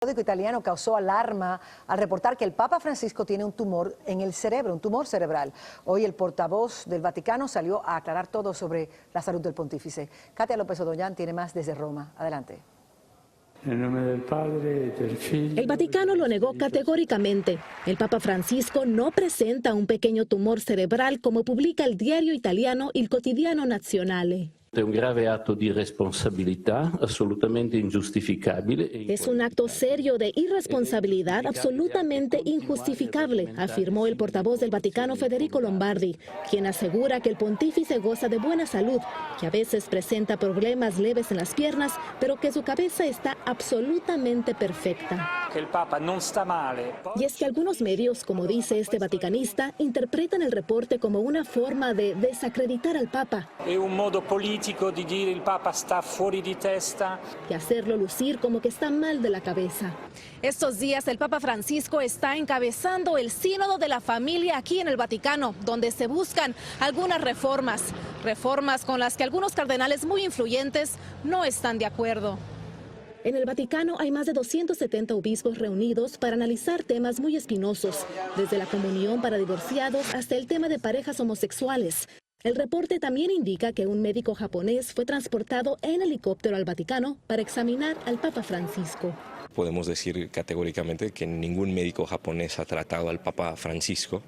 El periódico italiano causó alarma al reportar que el Papa Francisco tiene un tumor en el cerebro, un tumor cerebral. Hoy el portavoz del Vaticano salió a aclarar todo sobre la salud del pontífice. Katia López Odoñán tiene más desde Roma. Adelante. El Vaticano lo negó categóricamente. El Papa Francisco no presenta un pequeño tumor cerebral como publica el diario italiano Il Quotidiano Nazionale. È un grave atto di responsabilità assolutamente ingiustificabile. Es un acto serio de irresponsabilidad absolutamente injustificable, afirmó el portavoz del Vaticano Federico Lombardi, quien asegura que el pontífice goza de buena salud, que a veces presenta problemas leves en las piernas, pero que su cabeza está absolutamente perfecta. Que el Papa no está mal. Y es que algunos medios, como dice este vaticanista, interpretan el reporte como una forma de desacreditar al Papa. Es un modo político di dire il Papa sta fuori di testa. Y hacerlo lucir como que está mal de la cabeza. Estos días el Papa Francisco está encabezando el Sínodo de la Familia aquí en el Vaticano, donde se buscan algunas reformas con las que algunos cardenales muy influyentes no están de acuerdo. En el Vaticano hay más de 270 obispos reunidos para analizar temas muy espinosos, desde la comunión para divorciados hasta el tema de parejas homosexuales. El reporte también indica que un médico japonés fue transportado en helicóptero al Vaticano para examinar al Papa Francisco. Podemos decir categóricamente que ningún médico japonés ha tratado al Papa Francisco.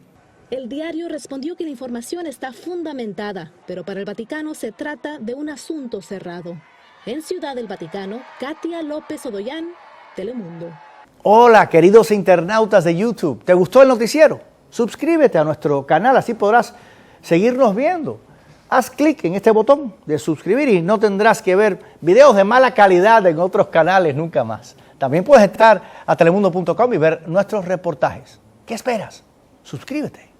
El diario respondió que la información está fundamentada, pero para el Vaticano se trata de un asunto cerrado. En Ciudad del Vaticano, Katia López Odoñán, Telemundo. Hola, queridos internautas de YouTube. ¿Te gustó el noticiero? Suscríbete a nuestro canal, así podrás seguirnos viendo. Haz clic en este botón de suscribir y no tendrás que ver videos de mala calidad en otros canales nunca más. También puedes entrar a telemundo.com y ver nuestros reportajes. ¿Qué esperas? Suscríbete.